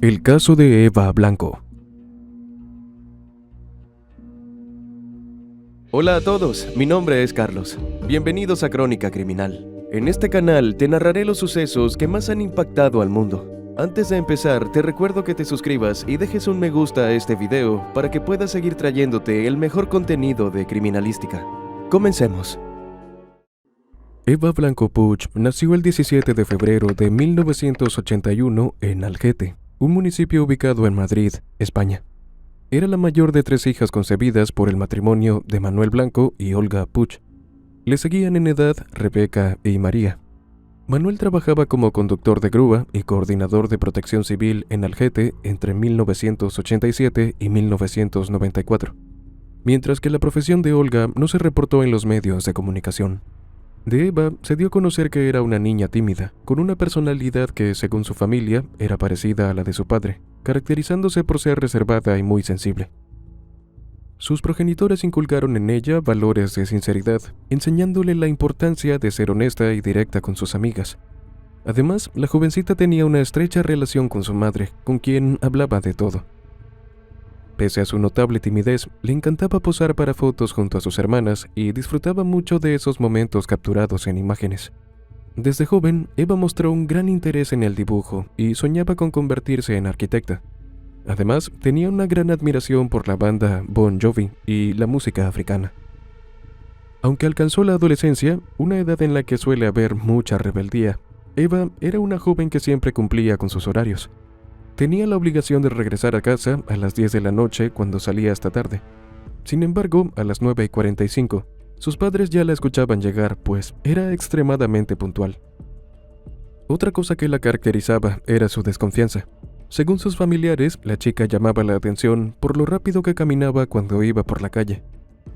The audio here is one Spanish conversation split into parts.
El caso de Eva Blanco. Hola a todos, mi nombre es Carlos. Bienvenidos a Crónica Criminal. En este canal te narraré los sucesos que más han impactado al mundo. Antes de empezar, te recuerdo que te suscribas y dejes un me gusta a este video para que pueda seguir trayéndote el mejor contenido de criminalística. Comencemos. Eva Blanco Puig nació el 17 de febrero de 1981 en Algete, un municipio ubicado en Madrid, España. Era la mayor de 3 hijas concebidas por el matrimonio de Manuel Blanco y Olga Puig. Le seguían en edad Rebeca y María. Manuel trabajaba como conductor de grúa y coordinador de protección civil en Algete entre 1987 y 1994, mientras que la profesión de Olga no se reportó en los medios de comunicación. De Eva se dio a conocer que era una niña tímida, con una personalidad que, según su familia, era parecida a la de su padre, caracterizándose por ser reservada y muy sensible. Sus progenitores inculcaron en ella valores de sinceridad, enseñándole la importancia de ser honesta y directa con sus amigas. Además, la jovencita tenía una estrecha relación con su madre, con quien hablaba de todo. Pese a su notable timidez, le encantaba posar para fotos junto a sus hermanas y disfrutaba mucho de esos momentos capturados en imágenes. Desde joven, Eva mostró un gran interés en el dibujo y soñaba con convertirse en arquitecta. Además, tenía una gran admiración por la banda Bon Jovi y la música africana. Aunque alcanzó la adolescencia, una edad en la que suele haber mucha rebeldía, Eva era una joven que siempre cumplía con sus horarios. Tenía la obligación de regresar a casa a las 10 de la noche cuando salía hasta tarde. Sin embargo, a las 9:45, sus padres ya la escuchaban llegar, pues era extremadamente puntual. Otra cosa que la caracterizaba era su desconfianza. Según sus familiares, la chica llamaba la atención por lo rápido que caminaba cuando iba por la calle,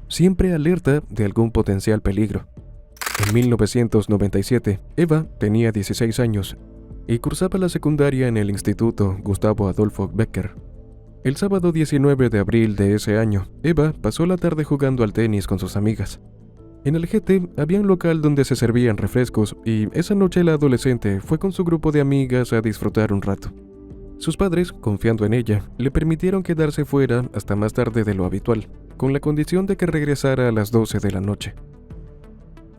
siempre alerta de algún potencial peligro. En 1997, Eva tenía 16 años y cursaba la secundaria en el Instituto Gustavo Adolfo Becker. El sábado 19 de abril de ese año, Eva pasó la tarde jugando al tenis con sus amigas. En Algete había un local donde se servían refrescos y esa noche la adolescente fue con su grupo de amigas a disfrutar un rato. Sus padres, confiando en ella, le permitieron quedarse fuera hasta más tarde de lo habitual, con la condición de que regresara a las 12 de la noche.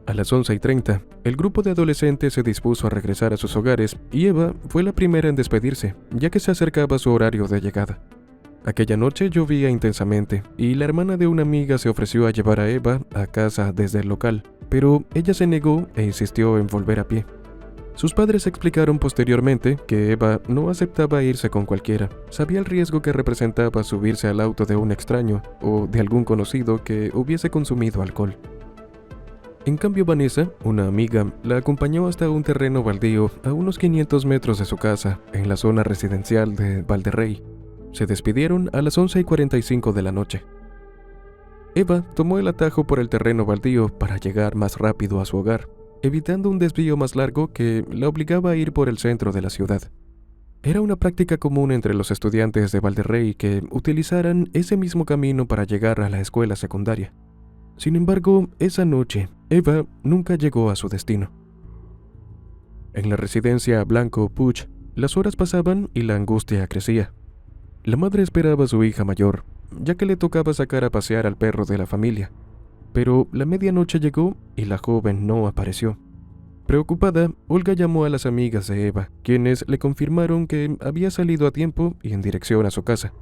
A las 11:30, el grupo de adolescentes se dispuso a regresar a sus hogares y Eva fue la primera en despedirse, ya que se acercaba su horario de llegada. Aquella noche llovía intensamente y la hermana de una amiga se ofreció a llevar a Eva a casa desde el local, pero ella se negó e insistió en volver a pie. Sus padres explicaron posteriormente que Eva no aceptaba irse con cualquiera, sabía el riesgo que representaba subirse al auto de un extraño o de algún conocido que hubiese consumido alcohol. En cambio, Vanessa, una amiga, la acompañó hasta un terreno baldío a unos 500 metros de su casa, en la zona residencial de Valderrey. Se despidieron a las 11:45 de la noche. Eva tomó el atajo por el terreno baldío para llegar más rápido a su hogar, evitando un desvío más largo que la obligaba a ir por el centro de la ciudad. Era una práctica común entre los estudiantes de Valderrey que utilizaran ese mismo camino para llegar a la escuela secundaria. Sin embargo, esa noche, Eva nunca llegó a su destino. En la residencia Blanco Puig, las horas pasaban y la angustia crecía. La madre esperaba a su hija mayor, ya que le tocaba sacar a pasear al perro de la familia. Pero la medianoche llegó y la joven no apareció. Preocupada, Olga llamó a las amigas de Eva, quienes le confirmaron que había salido a tiempo y en dirección a su casa.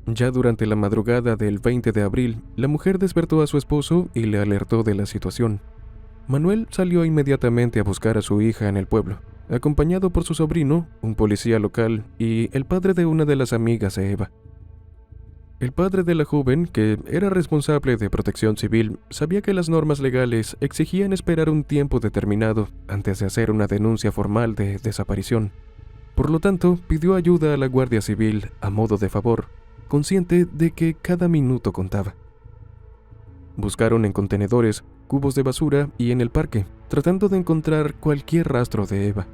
Ya durante la madrugada del 20 de abril, la mujer despertó a su esposo y le alertó de la situación. Manuel salió inmediatamente a buscar a su hija en el pueblo, acompañado por su sobrino, un policía local y el padre de una de las amigas de Eva. El padre de la joven, que era responsable de protección civil, sabía que las normas legales exigían esperar un tiempo determinado antes de hacer una denuncia formal de desaparición. Por lo tanto, pidió ayuda a la Guardia Civil a modo de favor, consciente de que cada minuto contaba. Buscaron en contenedores, cubos de basura y en el parque, tratando de encontrar cualquier rastro de Eva.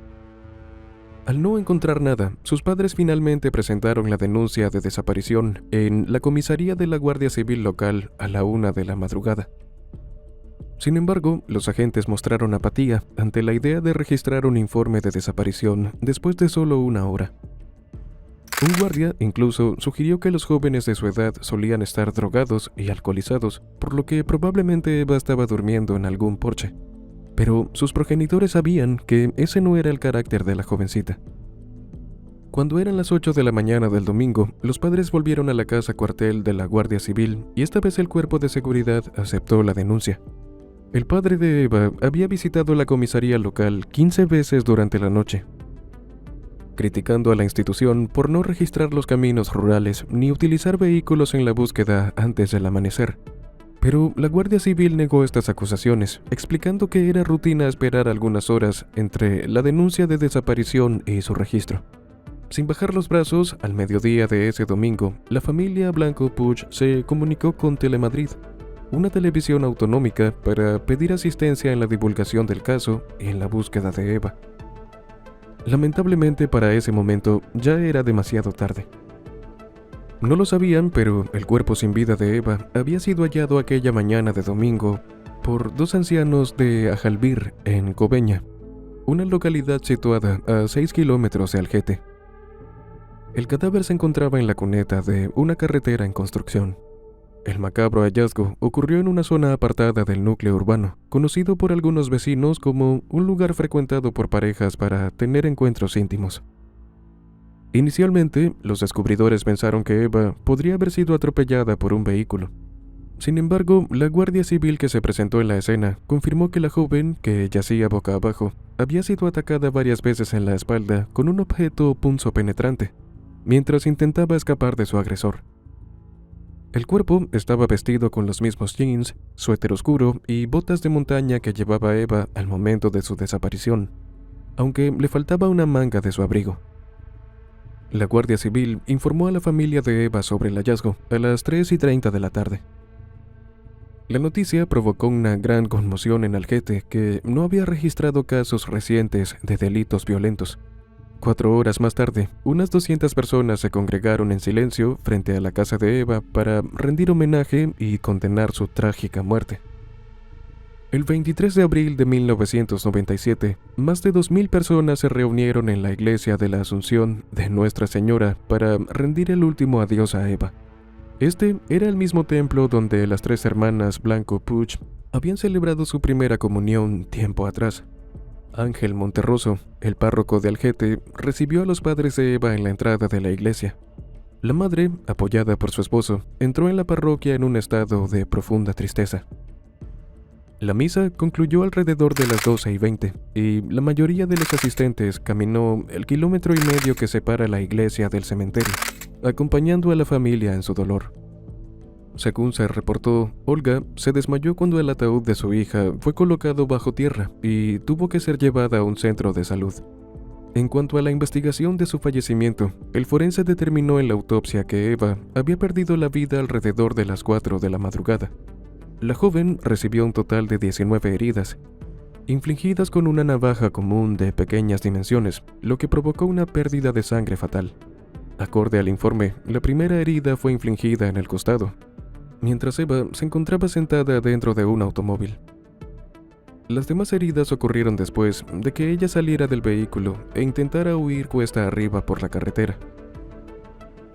Al no encontrar nada, sus padres finalmente presentaron la denuncia de desaparición en la comisaría de la Guardia Civil local a la 1 de la madrugada. Sin embargo, los agentes mostraron apatía ante la idea de registrar un informe de desaparición después de solo 1 hora. Un guardia incluso sugirió que los jóvenes de su edad solían estar drogados y alcoholizados, por lo que probablemente Eva estaba durmiendo en algún porche. Pero sus progenitores sabían que ese no era el carácter de la jovencita. Cuando eran las 8 de la mañana del domingo, los padres volvieron a la casa cuartel de la Guardia Civil y esta vez el cuerpo de seguridad aceptó la denuncia. El padre de Eva había visitado la comisaría local 15 veces durante la noche, criticando a la institución por no registrar los caminos rurales ni utilizar vehículos en la búsqueda antes del amanecer. Pero la Guardia Civil negó estas acusaciones, explicando que era rutina esperar algunas horas entre la denuncia de desaparición y su registro. Sin bajar los brazos, al mediodía de ese domingo, la familia Blanco Puig se comunicó con Telemadrid, una televisión autonómica, para pedir asistencia en la divulgación del caso y en la búsqueda de Eva. Lamentablemente para ese momento ya era demasiado tarde. No lo sabían, pero el cuerpo sin vida de Eva había sido hallado aquella mañana de domingo por dos ancianos de Ajalbir, en Cobeña, una localidad situada a 6 kilómetros de Algete. El cadáver se encontraba en la cuneta de una carretera en construcción. El macabro hallazgo ocurrió en una zona apartada del núcleo urbano, conocido por algunos vecinos como un lugar frecuentado por parejas para tener encuentros íntimos. Inicialmente, los descubridores pensaron que Eva podría haber sido atropellada por un vehículo. Sin embargo, la Guardia Civil que se presentó en la escena confirmó que la joven, que yacía boca abajo, había sido atacada varias veces en la espalda con un objeto punzopenetrante, mientras intentaba escapar de su agresor. El cuerpo estaba vestido con los mismos jeans, suéter oscuro y botas de montaña que llevaba Eva al momento de su desaparición, aunque le faltaba una manga de su abrigo. La Guardia Civil informó a la familia de Eva sobre el hallazgo a las 3:30 de la tarde. La noticia provocó una gran conmoción en Algete, que no había registrado casos recientes de delitos violentos. 4 horas más tarde, unas 200 personas se congregaron en silencio frente a la casa de Eva para rendir homenaje y condenar su trágica muerte. El 23 de abril de 1997, más de 2.000 personas se reunieron en la iglesia de la Asunción de Nuestra Señora para rendir el último adiós a Eva. Este era el mismo templo donde las 3 hermanas Blanco Puig habían celebrado su primera comunión tiempo atrás. Ángel Monterroso, el párroco de Algete, recibió a los padres de Eva en la entrada de la iglesia. La madre, apoyada por su esposo, entró en la parroquia en un estado de profunda tristeza. La misa concluyó alrededor de las 12:20 y la mayoría de los asistentes caminó el 1,5 kilómetros que separa la iglesia del cementerio, acompañando a la familia en su dolor. Según se reportó, Olga se desmayó cuando el ataúd de su hija fue colocado bajo tierra y tuvo que ser llevada a un centro de salud. En cuanto a la investigación de su fallecimiento, el forense determinó en la autopsia que Eva había perdido la vida alrededor de las 4 de la madrugada. La joven recibió un total de 19 heridas, infligidas con una navaja común de pequeñas dimensiones, lo que provocó una pérdida de sangre fatal. Acorde al informe, la primera herida fue infligida en el costado, mientras Eva se encontraba sentada dentro de un automóvil. Las demás heridas ocurrieron después de que ella saliera del vehículo e intentara huir cuesta arriba por la carretera.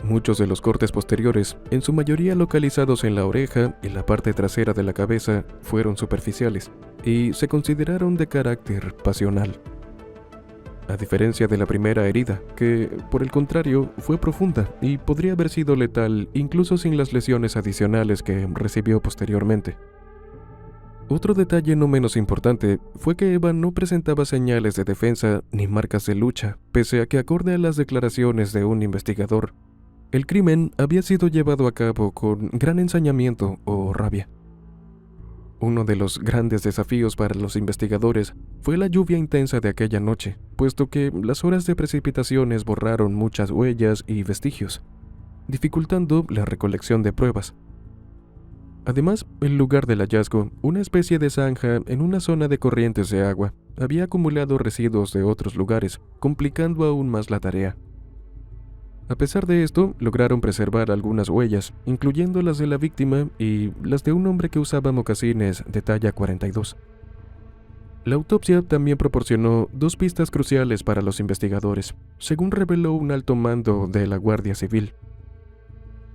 Muchos de los cortes posteriores, en su mayoría localizados en la oreja y la parte trasera de la cabeza, fueron superficiales y se consideraron de carácter pasional. A diferencia de la primera herida, que, por el contrario, fue profunda y podría haber sido letal incluso sin las lesiones adicionales que recibió posteriormente. Otro detalle no menos importante fue que Eva no presentaba señales de defensa ni marcas de lucha, pese a que, acorde a las declaraciones de un investigador, el crimen había sido llevado a cabo con gran ensañamiento o rabia. Uno de los grandes desafíos para los investigadores fue la lluvia intensa de aquella noche, puesto que las horas de precipitaciones borraron muchas huellas y vestigios, dificultando la recolección de pruebas. Además, el lugar del hallazgo, una especie de zanja en una zona de corrientes de agua, había acumulado residuos de otros lugares, complicando aún más la tarea. A pesar de esto, lograron preservar algunas huellas, incluyendo las de la víctima y las de un hombre que usaba mocasines de talla 42. La autopsia también proporcionó dos pistas cruciales para los investigadores, según reveló un alto mando de la Guardia Civil.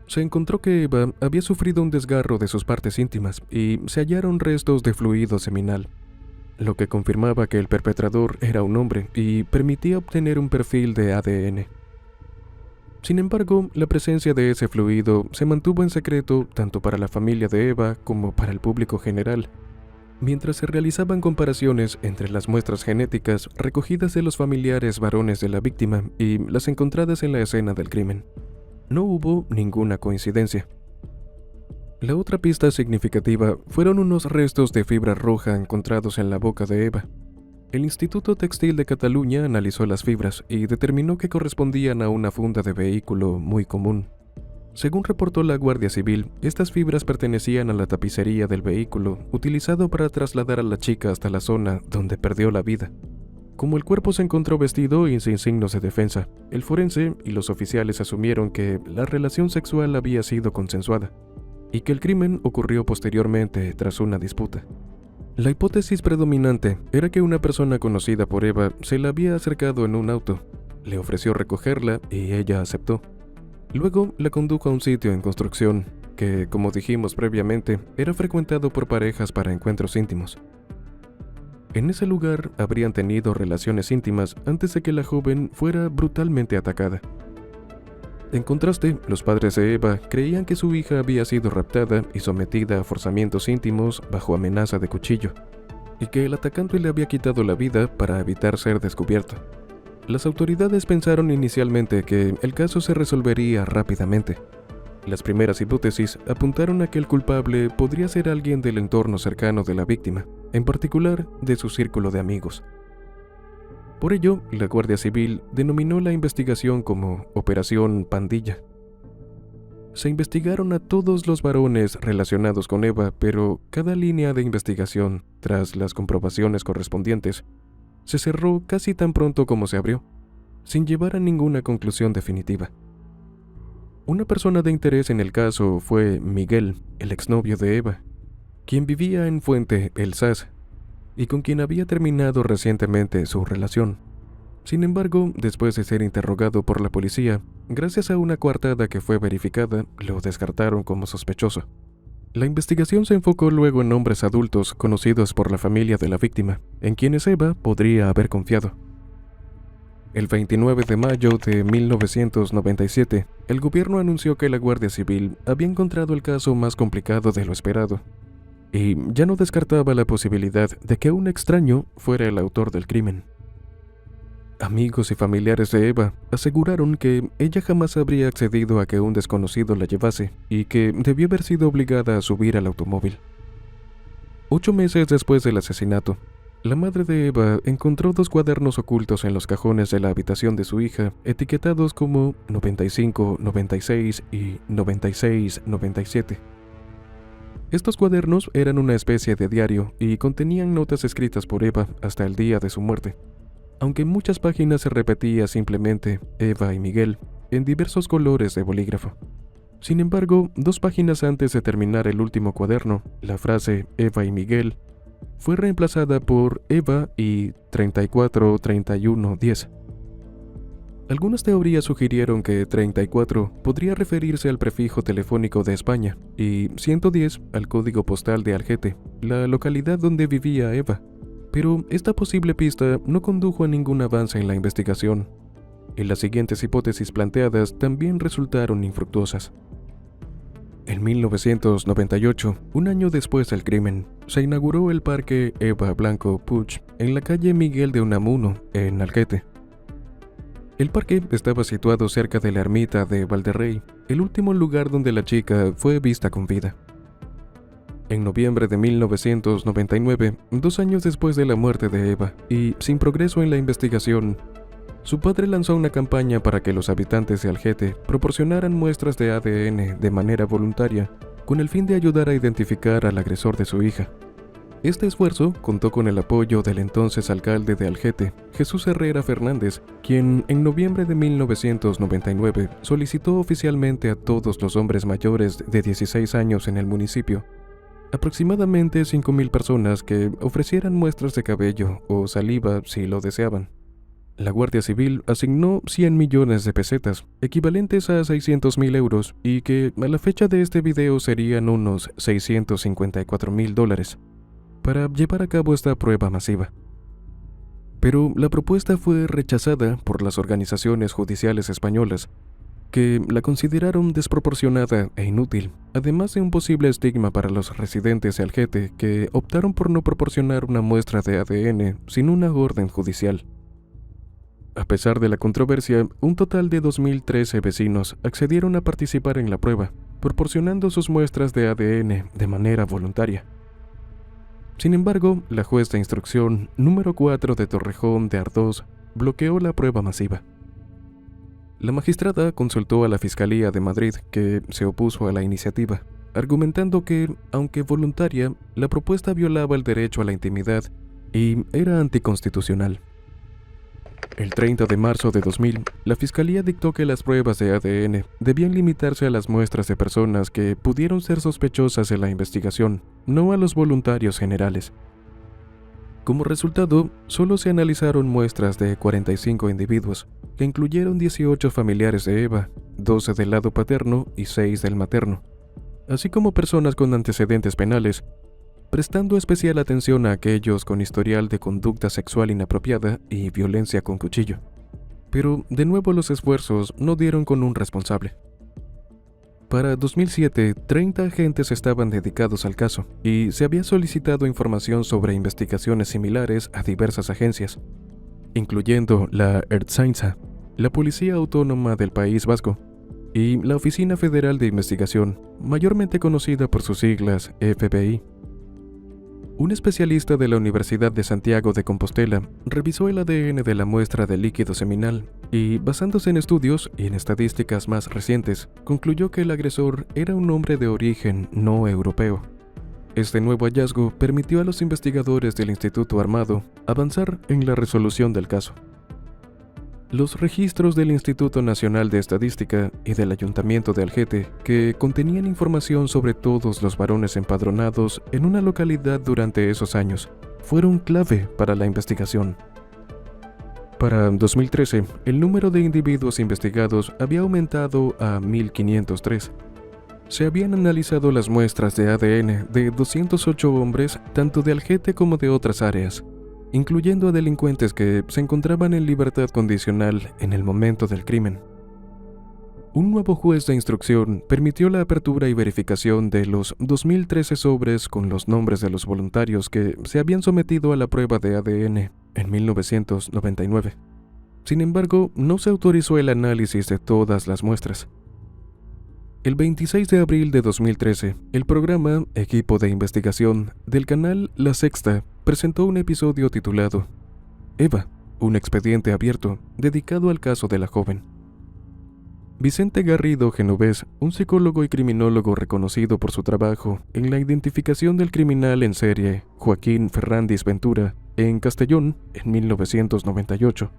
Se encontró que Eva había sufrido un desgarro de sus partes íntimas y se hallaron restos de fluido seminal, lo que confirmaba que el perpetrador era un hombre y permitía obtener un perfil de ADN. Sin embargo, la presencia de ese fluido se mantuvo en secreto tanto para la familia de Eva como para el público general, mientras se realizaban comparaciones entre las muestras genéticas recogidas de los familiares varones de la víctima y las encontradas en la escena del crimen. No hubo ninguna coincidencia. La otra pista significativa fueron unos restos de fibra roja encontrados en la boca de Eva. El Instituto Textil de Cataluña analizó las fibras y determinó que correspondían a una funda de vehículo muy común. Según reportó la Guardia Civil, estas fibras pertenecían a la tapicería del vehículo utilizado para trasladar a la chica hasta la zona donde perdió la vida. Como el cuerpo se encontró vestido y sin signos de defensa, el forense y los oficiales asumieron que la relación sexual había sido consensuada y que el crimen ocurrió posteriormente tras una disputa. La hipótesis predominante era que una persona conocida por Eva se la había acercado en un auto, le ofreció recogerla y ella aceptó. Luego la condujo a un sitio en construcción que, como dijimos previamente, era frecuentado por parejas para encuentros íntimos. En ese lugar habrían tenido relaciones íntimas antes de que la joven fuera brutalmente atacada. En contraste, los padres de Eva creían que su hija había sido raptada y sometida a forzamientos íntimos bajo amenaza de cuchillo, y que el atacante le había quitado la vida para evitar ser descubierto. Las autoridades pensaron inicialmente que el caso se resolvería rápidamente. Las primeras hipótesis apuntaron a que el culpable podría ser alguien del entorno cercano de la víctima, en particular de su círculo de amigos. Por ello, la Guardia Civil denominó la investigación como Operación Pandilla. Se investigaron a todos los varones relacionados con Eva, pero cada línea de investigación, tras las comprobaciones correspondientes, se cerró casi tan pronto como se abrió, sin llevar a ninguna conclusión definitiva. Una persona de interés en el caso fue Miguel, el exnovio de Eva, quien vivía en Fuente El Saz, y con quien había terminado recientemente su relación. Sin embargo, después de ser interrogado por la policía, gracias a una coartada que fue verificada, lo descartaron como sospechoso. La investigación se enfocó luego en hombres adultos conocidos por la familia de la víctima, en quienes Eva podría haber confiado. El 29 de mayo de 1997, el gobierno anunció que la Guardia Civil había encontrado el caso más complicado de lo esperado, y ya no descartaba la posibilidad de que un extraño fuera el autor del crimen. Amigos y familiares de Eva aseguraron que ella jamás habría accedido a que un desconocido la llevase y que debió haber sido obligada a subir al automóvil. 8 meses después del asesinato, la madre de Eva encontró 2 cuadernos ocultos en los cajones de la habitación de su hija, etiquetados como 95, 96 y 96, 97. Estos cuadernos eran una especie de diario y contenían notas escritas por Eva hasta el día de su muerte, aunque en muchas páginas se repetía simplemente Eva y Miguel en diversos colores de bolígrafo. Sin embargo, 2 páginas antes de terminar el último cuaderno, la frase Eva y Miguel fue reemplazada por Eva y 34, 31, 10. Algunas teorías sugirieron que 34 podría referirse al prefijo telefónico de España y 110 al código postal de Algete, la localidad donde vivía Eva. Pero esta posible pista no condujo a ningún avance en la investigación, y las siguientes hipótesis planteadas también resultaron infructuosas. En 1998, un año después del crimen, se inauguró el Parque Eva Blanco Puig en la calle Miguel de Unamuno, en Algete. El parque estaba situado cerca de la ermita de Valderrey, el último lugar donde la chica fue vista con vida. En noviembre de 1999, 2 años después de la muerte de Eva, y sin progreso en la investigación, su padre lanzó una campaña para que los habitantes de Algete proporcionaran muestras de ADN de manera voluntaria, con el fin de ayudar a identificar al agresor de su hija. Este esfuerzo contó con el apoyo del entonces alcalde de Algete, Jesús Herrera Fernández, quien en noviembre de 1999 solicitó oficialmente a todos los hombres mayores de 16 años en el municipio aproximadamente 5.000 personas que ofrecieran muestras de cabello o saliva si lo deseaban. La Guardia Civil asignó 100 millones de pesetas, equivalentes a 600.000 euros, y que a la fecha de este video serían unos $654.000, para llevar a cabo esta prueba masiva. Pero la propuesta fue rechazada por las organizaciones judiciales españolas, que la consideraron desproporcionada e inútil, además de un posible estigma para los residentes de Algete que optaron por no proporcionar una muestra de ADN sin una orden judicial. A pesar de la controversia, un total de 2.013 vecinos accedieron a participar en la prueba, proporcionando sus muestras de ADN de manera voluntaria. Sin embargo, la juez de instrucción número 4 de Torrejón de Ardoz bloqueó la prueba masiva. La magistrada consultó a la Fiscalía de Madrid, que se opuso a la iniciativa, argumentando que, aunque voluntaria, la propuesta violaba el derecho a la intimidad y era anticonstitucional. El 30 de marzo de 2000, la Fiscalía dictó que las pruebas de ADN debían limitarse a las muestras de personas que pudieron ser sospechosas de la investigación, no a los voluntarios generales. Como resultado, solo se analizaron muestras de 45 individuos, que incluyeron 18 familiares de Eva, 12 del lado paterno y 6 del materno, así como personas con antecedentes penales, prestando especial atención a aquellos con historial de conducta sexual inapropiada y violencia con cuchillo. Pero, de nuevo, los esfuerzos no dieron con un responsable. Para 2007, 30 agentes estaban dedicados al caso, y se había solicitado información sobre investigaciones similares a diversas agencias, incluyendo la Ertzaintza, la Policía Autónoma del País Vasco, y la Oficina Federal de Investigación, mayormente conocida por sus siglas FBI. Un especialista de la Universidad de Santiago de Compostela revisó el ADN de la muestra de líquido seminal y, basándose en estudios y en estadísticas más recientes, concluyó que el agresor era un hombre de origen no europeo. Este nuevo hallazgo permitió a los investigadores del Instituto Armado avanzar en la resolución del caso. Los registros del Instituto Nacional de Estadística y del Ayuntamiento de Algete, que contenían información sobre todos los varones empadronados en una localidad durante esos años, fueron clave para la investigación. Para 2013, el número de individuos investigados había aumentado a 1.503. Se habían analizado las muestras de ADN de 208 hombres, tanto de Algete como de otras áreas, incluyendo a delincuentes que se encontraban en libertad condicional en el momento del crimen. Un nuevo juez de instrucción permitió la apertura y verificación de los 2.013 sobres con los nombres de los voluntarios que se habían sometido a la prueba de ADN en 1999. Sin embargo, no se autorizó el análisis de todas las muestras. El 26 de abril de 2013, el programa Equipo de Investigación del canal La Sexta presentó un episodio titulado Eva, un expediente abierto dedicado al caso de la joven. Vicente Garrido Genovés, un psicólogo y criminólogo reconocido por su trabajo en la identificación del criminal en serie Joaquín Ferrandis Ventura en Castellón en 1998,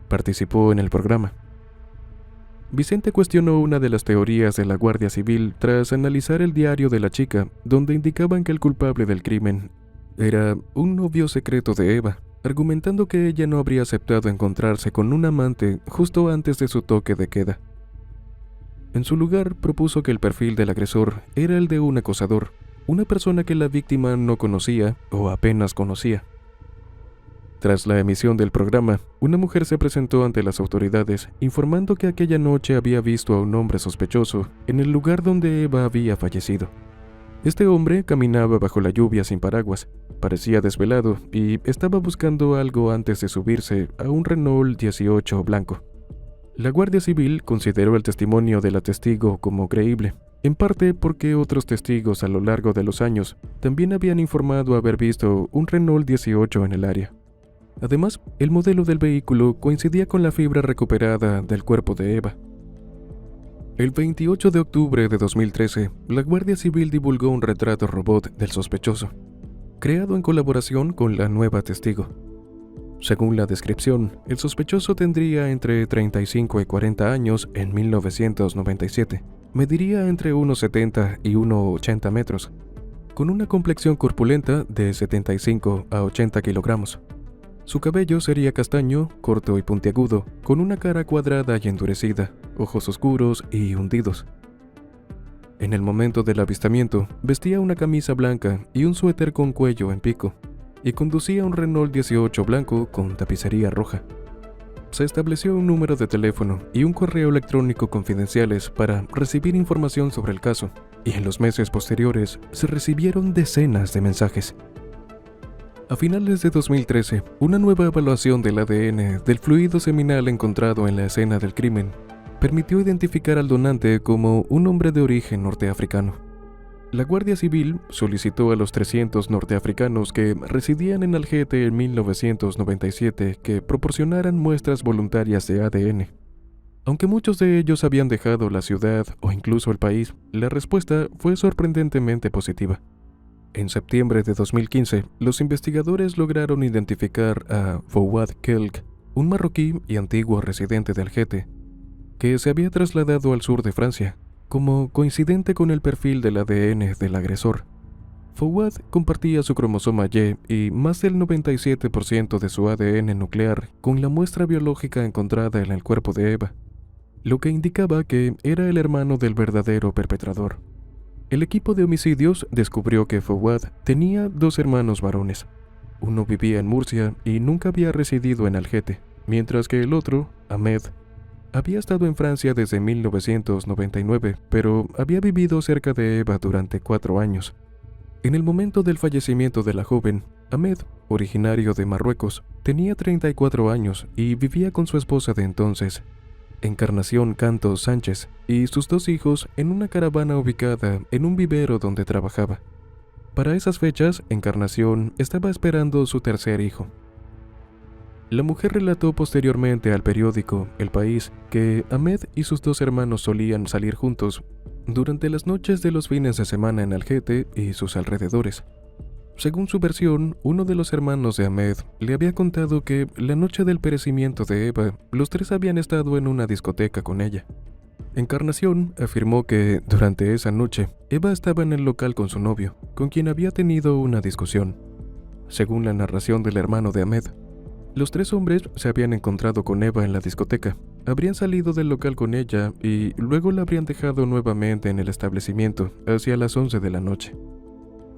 participó en el programa. Vicente cuestionó una de las teorías de la Guardia Civil tras analizar el diario de la chica, donde indicaban que el culpable del crimen era un novio secreto de Eva, argumentando que ella no habría aceptado encontrarse con un amante justo antes de su toque de queda. En su lugar, propuso que el perfil del agresor era el de un acosador, una persona que la víctima no conocía o apenas conocía. Tras la emisión del programa, una mujer se presentó ante las autoridades informando que aquella noche había visto a un hombre sospechoso en el lugar donde Eva había fallecido. Este hombre caminaba bajo la lluvia sin paraguas, parecía desvelado y estaba buscando algo antes de subirse a un Renault 18 blanco. La Guardia Civil consideró el testimonio de la testigo como creíble, en parte porque otros testigos a lo largo de los años también habían informado haber visto un Renault 18 en el área. Además, el modelo del vehículo coincidía con la fibra recuperada del cuerpo de Eva. El 28 de octubre de 2013, la Guardia Civil divulgó un retrato robot del sospechoso, creado en colaboración con la nueva testigo. Según la descripción, el sospechoso tendría entre 35 y 40 años en 1997. Mediría entre 1,70 y 1,80 metros. con una complexión corpulenta de 75 a 80 kilogramos. Su cabello sería castaño, corto y puntiagudo, con una cara cuadrada y endurecida, ojos oscuros y hundidos. En el momento del avistamiento, vestía una camisa blanca y un suéter con cuello en pico, y conducía un Renault 18 blanco con tapicería roja. Se estableció un número de teléfono y un correo electrónico confidenciales para recibir información sobre el caso, y en los meses posteriores se recibieron decenas de mensajes. A finales de 2013, una nueva evaluación del ADN del fluido seminal encontrado en la escena del crimen permitió identificar al donante como un hombre de origen norteafricano. La Guardia Civil solicitó a los 300 norteafricanos que residían en Algete en 1997 que proporcionaran muestras voluntarias de ADN. Aunque muchos de ellos habían dejado la ciudad o incluso el país, la respuesta fue sorprendentemente positiva. En septiembre de 2015, los investigadores lograron identificar a Fouad Kelk, un marroquí y antiguo residente de Algete, que se había trasladado al sur de Francia, como coincidente con el perfil del ADN del agresor. Fouad compartía su cromosoma Y más del 97% de su ADN nuclear con la muestra biológica encontrada en el cuerpo de Eva, lo que indicaba que era el hermano del verdadero perpetrador. El equipo de homicidios descubrió que Fouad tenía 2 hermanos varones. Uno vivía en Murcia y nunca había residido en Algete, mientras que el otro, Ahmed, había estado en Francia desde 1999, pero había vivido cerca de Eva durante 4 años. En el momento del fallecimiento de la joven, Ahmed, originario de Marruecos, tenía 34 años y vivía con su esposa de entonces, Encarnación Cantos Sánchez, y sus 2 hijos en una caravana ubicada en un vivero donde trabajaba. Para esas fechas, Encarnación estaba esperando su tercer hijo. La mujer relató posteriormente al periódico El País que Ahmed y sus 2 hermanos solían salir juntos durante las noches de los fines de semana en Algete y sus alrededores. Según su versión, uno de los hermanos de Ahmed le había contado que la noche del perecimiento de Eva, los 3 habían estado en una discoteca con ella. Encarnación afirmó que durante esa noche Eva estaba en el local con su novio, con quien había tenido una discusión. Según la narración del hermano de Ahmed, los 3 hombres se habían encontrado con Eva en la discoteca, habrían salido del local con ella y luego la habrían dejado nuevamente en el establecimiento hacia las 11 de la noche.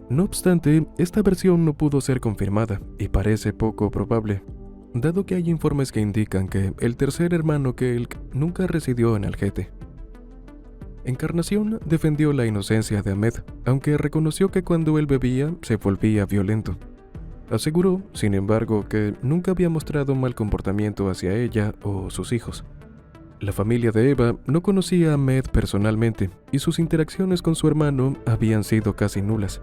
No obstante, esta versión no pudo ser confirmada y parece poco probable, dado que hay informes que indican que el tercer hermano Kelk nunca residió en Algete. Encarnación defendió la inocencia de Ahmed, aunque reconoció que cuando él bebía se volvía violento. Aseguró, sin embargo, que nunca había mostrado mal comportamiento hacia ella o sus hijos. La familia de Eva no conocía a Ahmed personalmente y sus interacciones con su hermano habían sido casi nulas.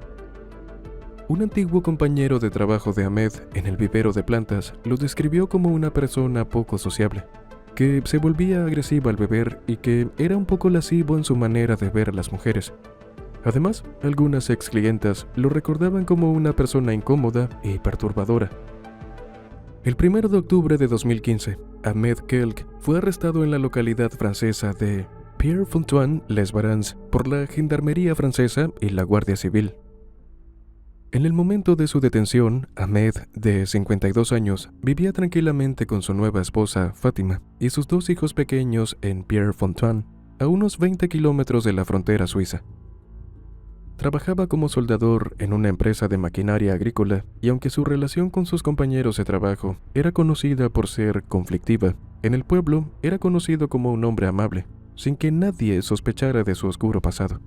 Un antiguo compañero de trabajo de Ahmed en el vivero de plantas lo describió como una persona poco sociable, que se volvía agresiva al beber y que era un poco lascivo en su manera de ver a las mujeres. Además, algunas ex clientas lo recordaban como una persona incómoda y perturbadora. El 1 de octubre de 2015, Ahmed Kelk fue arrestado en la localidad francesa de Pierrefontaine-les-Bains por la Gendarmería francesa y la Guardia Civil. En el momento de su detención, Ahmed, de 52 años, vivía tranquilamente con su nueva esposa, Fátima, y sus 2 hijos pequeños en Pierrefontaine, a unos 20 kilómetros de la frontera suiza. Trabajaba como soldador en una empresa de maquinaria agrícola y aunque su relación con sus compañeros de trabajo era conocida por ser conflictiva, en el pueblo era conocido como un hombre amable, sin que nadie sospechara de su oscuro pasado.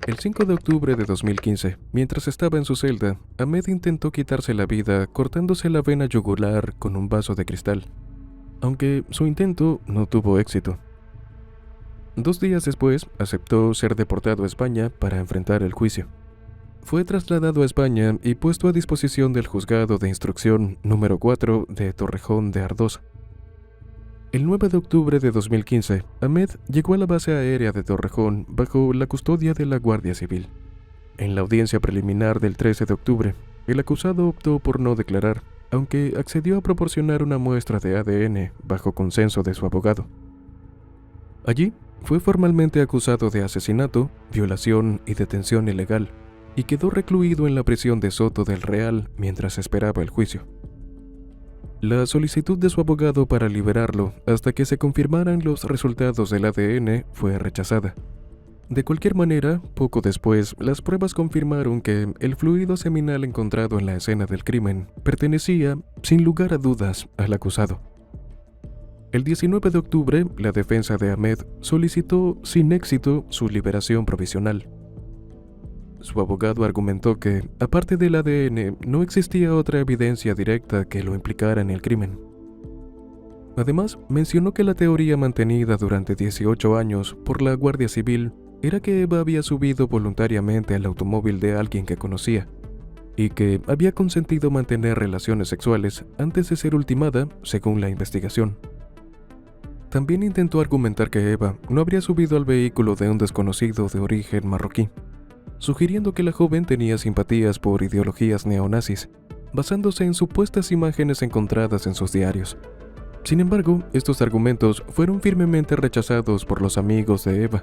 El 5 de octubre de 2015, mientras estaba en su celda, Ahmed intentó quitarse la vida cortándose la vena yugular con un vaso de cristal, aunque su intento no tuvo éxito. 2 días después, aceptó ser deportado a España para enfrentar el juicio. Fue trasladado a España y puesto a disposición del Juzgado de Instrucción número 4 de Torrejón de Ardoz. El 9 de octubre de 2015, Ahmed llegó a la base aérea de Torrejón bajo la custodia de la Guardia Civil. En la audiencia preliminar del 13 de octubre, el acusado optó por no declarar, aunque accedió a proporcionar una muestra de ADN bajo consenso de su abogado. Allí, fue formalmente acusado de asesinato, violación y detención ilegal, y quedó recluido en la prisión de Soto del Real mientras esperaba el juicio. La solicitud de su abogado para liberarlo hasta que se confirmaran los resultados del ADN fue rechazada. De cualquier manera, poco después, las pruebas confirmaron que el fluido seminal encontrado en la escena del crimen pertenecía, sin lugar a dudas, al acusado. El 19 de octubre, la defensa de Ahmed solicitó sin éxito su liberación provisional. Su abogado argumentó que, aparte del ADN, no existía otra evidencia directa que lo implicara en el crimen. Además, mencionó que la teoría mantenida durante 18 años por la Guardia Civil era que Eva había subido voluntariamente al automóvil de alguien que conocía, y que había consentido mantener relaciones sexuales antes de ser ultimada, según la investigación. También intentó argumentar que Eva no habría subido al vehículo de un desconocido de origen marroquí, sugiriendo que la joven tenía simpatías por ideologías neonazis, basándose en supuestas imágenes encontradas en sus diarios. Sin embargo, estos argumentos fueron firmemente rechazados por los amigos de Eva.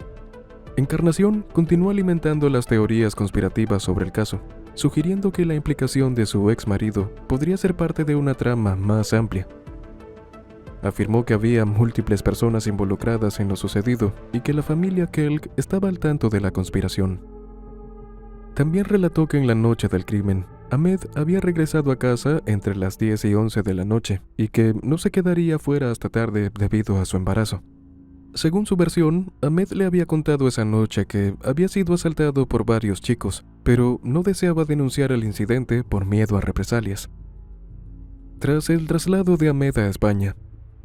Encarnación continuó alimentando las teorías conspirativas sobre el caso, sugiriendo que la implicación de su ex marido podría ser parte de una trama más amplia. Afirmó que había múltiples personas involucradas en lo sucedido y que la familia Kelk estaba al tanto de la conspiración. También relató que en la noche del crimen, Ahmed había regresado a casa entre las 10 y 11 de la noche y que no se quedaría fuera hasta tarde debido a su embarazo. Según su versión, Ahmed le había contado esa noche que había sido asaltado por varios chicos, pero no deseaba denunciar el incidente por miedo a represalias. Tras el traslado de Ahmed a España,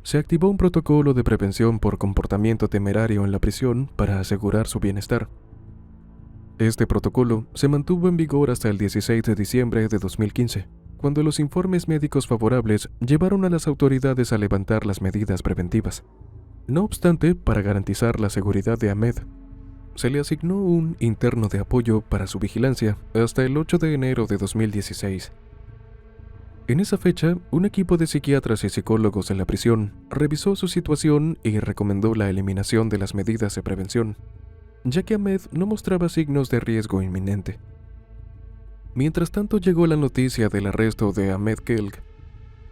se activó un protocolo de prevención por comportamiento temerario en la prisión para asegurar su bienestar. Este protocolo se mantuvo en vigor hasta el 16 de diciembre de 2015, cuando los informes médicos favorables llevaron a las autoridades a levantar las medidas preventivas. No obstante, para garantizar la seguridad de Ahmed, se le asignó un interno de apoyo para su vigilancia hasta el 8 de enero de 2016. En esa fecha, un equipo de psiquiatras y psicólogos en la prisión revisó su situación y recomendó la eliminación de las medidas de prevención, ya que Ahmed no mostraba signos de riesgo inminente. Mientras tanto llegó la noticia del arresto de Ahmed Kelk.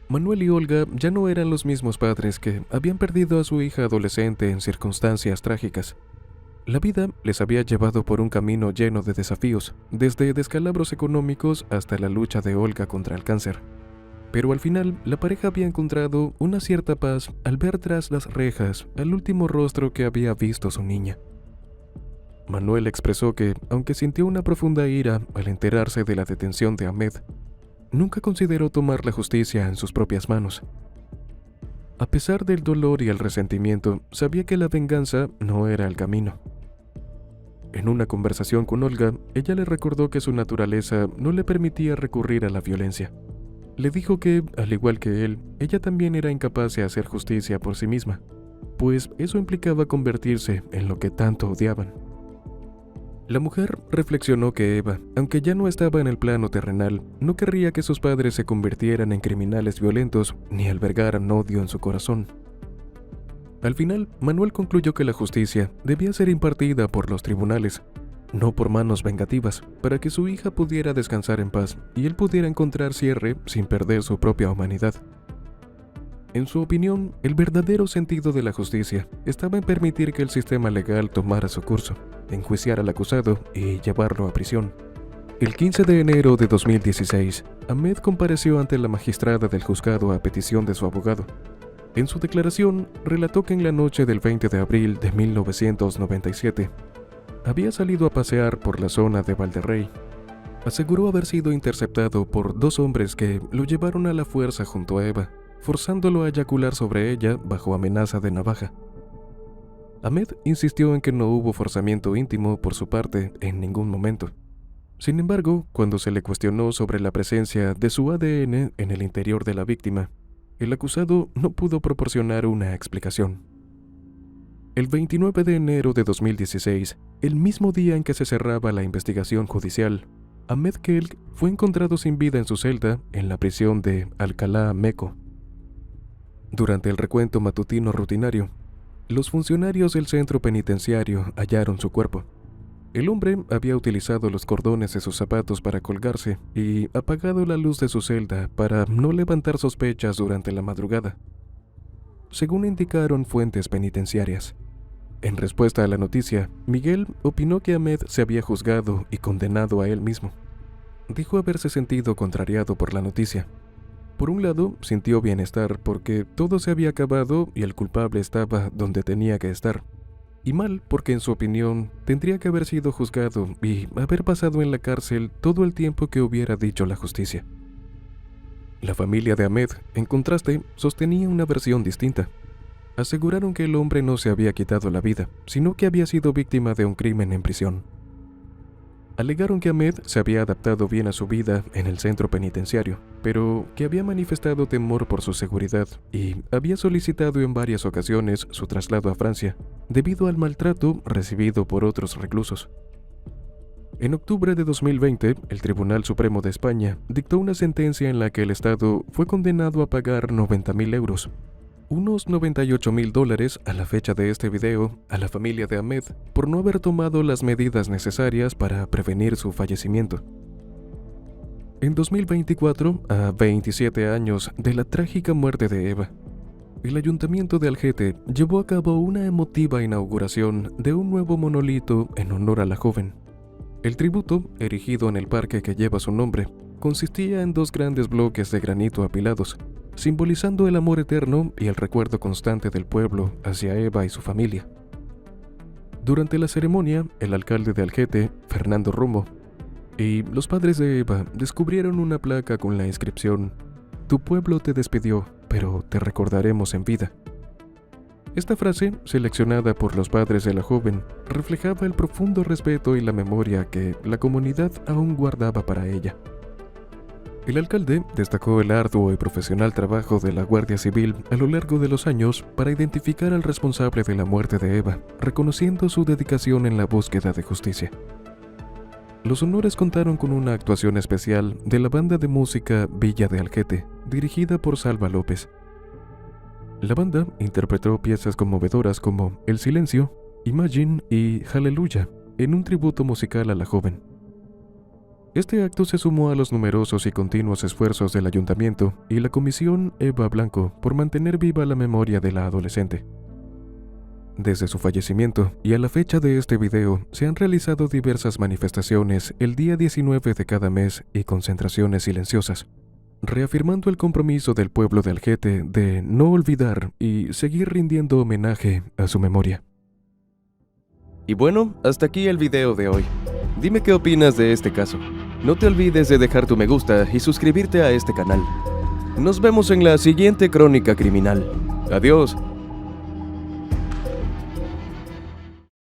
Manuel y Olga ya no eran los mismos padres que habían perdido a su hija adolescente en circunstancias trágicas. La vida les había llevado por un camino lleno de desafíos, desde descalabros económicos hasta la lucha de Olga contra el cáncer. Pero al final, la pareja había encontrado una cierta paz al ver tras las rejas al último rostro que había visto su niña. Manuel expresó que, aunque sintió una profunda ira al enterarse de la detención de Ahmed, nunca consideró tomar la justicia en sus propias manos. A pesar del dolor y el resentimiento, sabía que la venganza no era el camino. En una conversación con Olga, ella le recordó que su naturaleza no le permitía recurrir a la violencia. Le dijo que, al igual que él, ella también era incapaz de hacer justicia por sí misma, pues eso implicaba convertirse en lo que tanto odiaban. La mujer reflexionó que Eva, aunque ya no estaba en el plano terrenal, no querría que sus padres se convirtieran en criminales violentos ni albergaran odio en su corazón. Al final, Manuel concluyó que la justicia debía ser impartida por los tribunales, no por manos vengativas, para que su hija pudiera descansar en paz y él pudiera encontrar cierre sin perder su propia humanidad. En su opinión, el verdadero sentido de la justicia estaba en permitir que el sistema legal tomara su curso, enjuiciar al acusado y llevarlo a prisión. El 15 de enero de 2016, Ahmed compareció ante la magistrada del juzgado a petición de su abogado. En su declaración, relató que en la noche del 20 de abril de 1997, había salido a pasear por la zona de Valderrey. Aseguró haber sido interceptado por dos hombres que lo llevaron a la fuerza junto a Eva, forzándolo a eyacular sobre ella bajo amenaza de navaja. Ahmed insistió en que no hubo forzamiento íntimo por su parte en ningún momento. Sin embargo, cuando se le cuestionó sobre la presencia de su ADN en el interior de la víctima, el acusado no pudo proporcionar una explicación. El 29 de enero de 2016, el mismo día en que se cerraba la investigación judicial, Ahmed Kelk fue encontrado sin vida en su celda en la prisión de Alcalá Meco. Durante el recuento matutino rutinario, los funcionarios del centro penitenciario hallaron su cuerpo. El hombre había utilizado los cordones de sus zapatos para colgarse y apagado la luz de su celda para no levantar sospechas durante la madrugada, según indicaron fuentes penitenciarias. En respuesta a la noticia, Miguel opinó que Ahmed se había juzgado y condenado a él mismo. Dijo haberse sentido contrariado por la noticia. Por un lado, sintió bienestar porque todo se había acabado y el culpable estaba donde tenía que estar. Y mal porque, en su opinión, tendría que haber sido juzgado y haber pasado en la cárcel todo el tiempo que hubiera dicho la justicia. La familia de Ahmed, en contraste, sostenía una versión distinta. Aseguraron que el hombre no se había quitado la vida, sino que había sido víctima de un crimen en prisión. Alegaron que Ahmed se había adaptado bien a su vida en el centro penitenciario, pero que había manifestado temor por su seguridad y había solicitado en varias ocasiones su traslado a Francia, debido al maltrato recibido por otros reclusos. En octubre de 2020, el Tribunal Supremo de España dictó una sentencia en la que el Estado fue condenado a pagar 90.000 euros, unos $98.000 a la fecha de este video, a la familia de Ahmed por no haber tomado las medidas necesarias para prevenir su fallecimiento. En 2024, a 27 años de la trágica muerte de Eva, el Ayuntamiento de Algete llevó a cabo una emotiva inauguración de un nuevo monolito en honor a la joven. El tributo, erigido en el parque que lleva su nombre, consistía en 2 grandes bloques de granito apilados, simbolizando el amor eterno y el recuerdo constante del pueblo hacia Eva y su familia. Durante la ceremonia, el alcalde de Algete, Fernando Romo, y los padres de Eva descubrieron una placa con la inscripción: "Tu pueblo te despidió, pero te recordaremos en vida". Esta frase, seleccionada por los padres de la joven, reflejaba el profundo respeto y la memoria que la comunidad aún guardaba para ella. El alcalde destacó el arduo y profesional trabajo de la Guardia Civil a lo largo de los años para identificar al responsable de la muerte de Eva, reconociendo su dedicación en la búsqueda de justicia. Los honores contaron con una actuación especial de la banda de música Villa de Algete, dirigida por Salva López. La banda interpretó piezas conmovedoras como El Silencio, Imagine y Hallelujah, en un tributo musical a la joven. Este acto se sumó a los numerosos y continuos esfuerzos del ayuntamiento y la Comisión Eva Blanco por mantener viva la memoria de la adolescente. Desde su fallecimiento y a la fecha de este video, se han realizado diversas manifestaciones el día 19 de cada mes y concentraciones silenciosas, reafirmando el compromiso del pueblo de Algete de no olvidar y seguir rindiendo homenaje a su memoria. Y bueno, hasta aquí el video de hoy. Dime qué opinas de este caso. No te olvides de dejar tu me gusta y suscribirte a este canal. Nos vemos en la siguiente Crónica Criminal. Adiós.